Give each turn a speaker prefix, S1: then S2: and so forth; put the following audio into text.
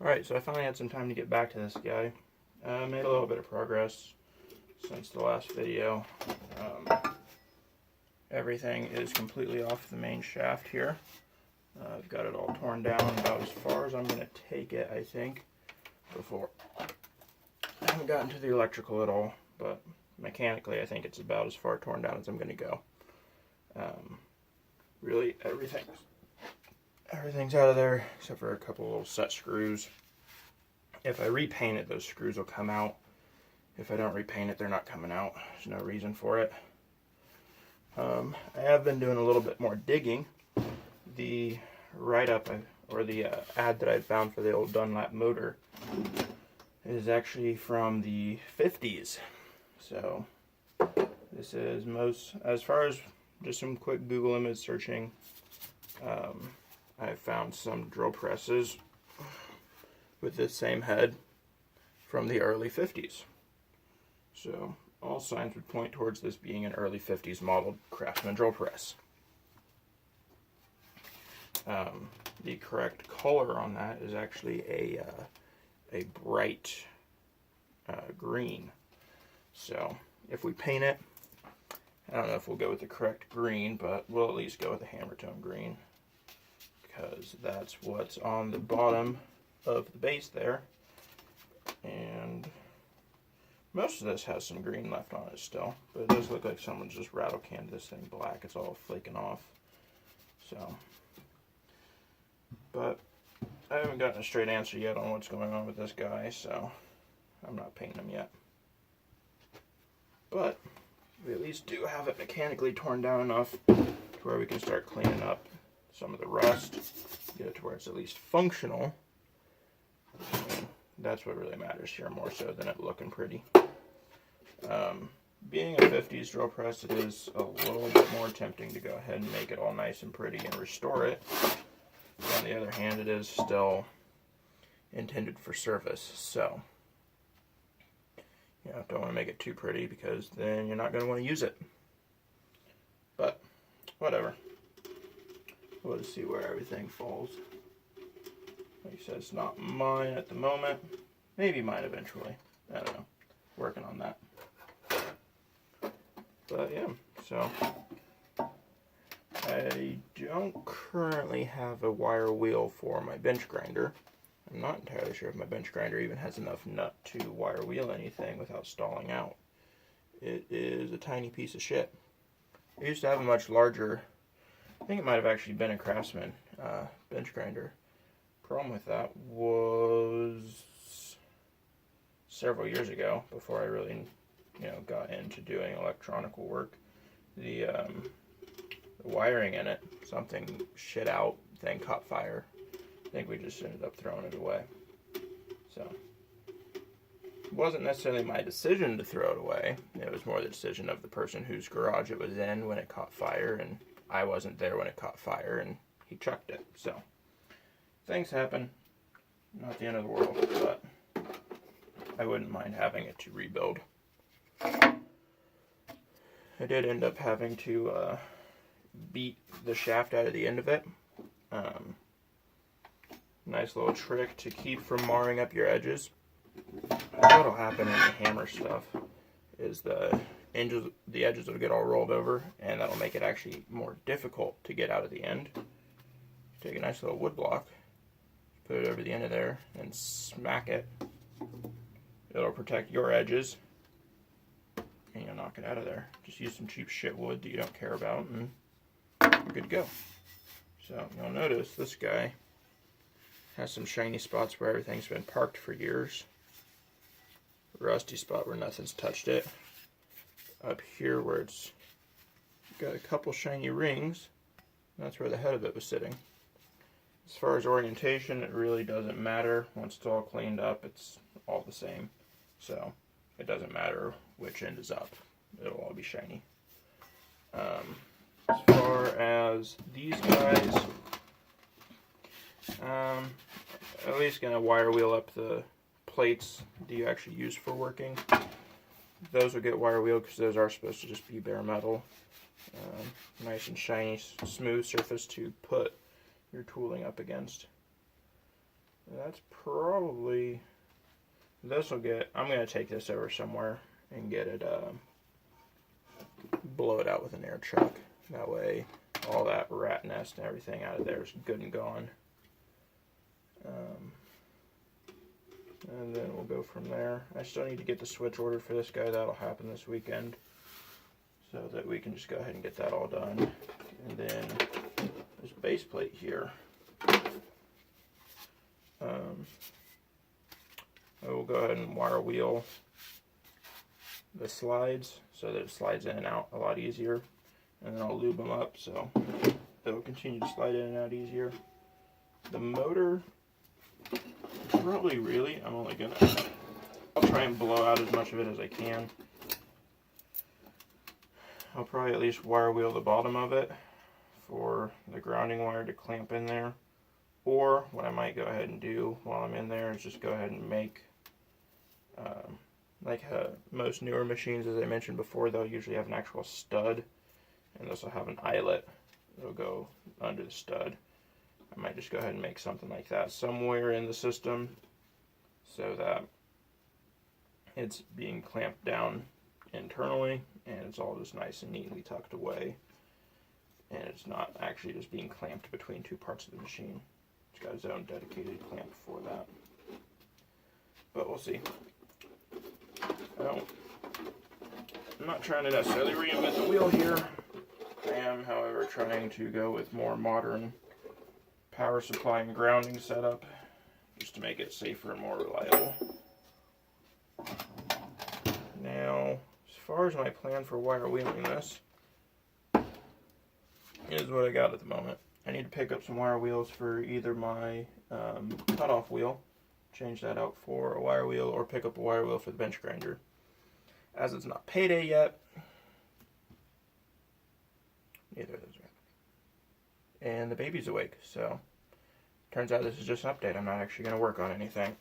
S1: Alright, so I finally had some time to get back to this guy. Made a little bit of progress since the last video. Everything is completely off the main shaft here. I've got it all torn down about as far as I'm going to take it, I think, before. I haven't gotten to the electrical at all, but mechanically I think it's about as far torn down as I'm going to go. Really, everything's out of there except for a couple little set screws. If I repaint it, those screws will come out. If I don't repaint it, they're not coming out. There's no reason for it. I have been doing a little bit more digging. The write-up, or the ad that I found for the old Dunlap motor is actually from the 50s. So this is as far as just some quick Google image searching, I found some drill presses with this same head from the early 50s. So all signs would point towards this being an early 50s model Craftsman drill press. The correct color on that is actually a bright green. So if we paint it, I don't know if we'll go with the correct green, but we'll at least go with the hammer tone green, because that's what's on the bottom of the base there. And most of this has some green left on it still, but it does look like someone's just rattle canned this thing black. It's all flaking off. So, but I haven't gotten a straight answer yet on what's going on with this guy, so I'm not painting him yet. But we at least do have it mechanically torn down enough to where we can start cleaning up some of the rust, get it to where it's at least functional. And that's what really matters here, more so than it looking pretty. Being a 50s drill press, it is a little bit more tempting to go ahead and make it all nice and pretty and restore it. But on the other hand, it is still intended for service, so you don't want to make it too pretty, because then you're not going to want to use it. But whatever. We'll just see where everything falls. Like I said, it's not mine at the moment. Maybe mine eventually. I don't know. Working on that. But yeah, so I don't currently have a wire wheel for my bench grinder. I'm not entirely sure if my bench grinder even has enough nut to wire wheel anything without stalling out. It is a tiny piece of shit. I used to have a much larger, I think it might have actually been a Craftsman bench grinder. Problem with that was several years ago, before I really got into doing electronical work. The wiring in it, something shit out, thing caught fire. I think we just ended up throwing it away. So it wasn't necessarily my decision to throw it away. It was more the decision of the person whose garage it was in when it caught fire, and I wasn't there when it caught fire, and he chucked it. So things happen. Not the end of the world, but I wouldn't mind having it to rebuild. I did end up having to beat the shaft out of the end of it. Nice little trick to keep from marring up your edges. What'll happen in the hammer stuff is the edges will get all rolled over, and that'll make it actually more difficult to get out of the end. Take a nice little wood block, put it over the end of there, and smack it. It'll protect your edges, and you'll knock it out of there. Just use some cheap shit wood that you don't care about, and you're good to go. So you'll notice this guy has some shiny spots where everything's been parked for years. Rusty spot where nothing's touched it. Up here where it's got a couple shiny rings, that's where the head of it was sitting. As far as orientation, it really doesn't matter. Once it's all cleaned up, it's all the same. So it doesn't matter which end is up. It'll all be shiny. As far as these guys, at least going to wire wheel up the plates that you actually use for working. Those will get wire wheeled because those are supposed to just be bare metal. Nice and shiny, smooth surface to put your tooling up against. That's probably, this will get, I'm going to take this over somewhere and get it, blow it out with an air chuck. That way all that rat nest and everything out of there is good and gone. And then we'll go from there. I still need to get the switch ordered for this guy. That'll happen this weekend, so that we can just go ahead and get that all done. And then this base plate here. I will go ahead and wire wheel the slides so that it slides in and out a lot easier. And then I'll lube them up so they'll continue to slide in and out easier. The motor, probably really, I'll try and blow out as much of it as I can. I'll probably at least wire wheel the bottom of it for the grounding wire to clamp in there. Or what I might go ahead and do while I'm in there is just go ahead and make, most newer machines, as I mentioned before, they'll usually have an actual stud, and this will have an eyelet that'll go under the stud. I might just go ahead and make something like that somewhere in the system so that it's being clamped down internally and it's all just nice and neatly tucked away, and it's not actually just being clamped between two parts of the machine. It's got its own dedicated clamp for that. But we'll see. I'm not trying to necessarily reinvent the wheel here. I am, however, trying to go with more modern power supply and grounding setup just to make it safer and more reliable. Now, as far as my plan for wire wheeling this, is what I got at the moment. I need to pick up some wire wheels for either my cutoff wheel, change that out for a wire wheel, or pick up a wire wheel for the bench grinder. As it's not payday yet, neither of those are. And the baby's awake, so turns out this is just an update. I'm not actually going to work on anything.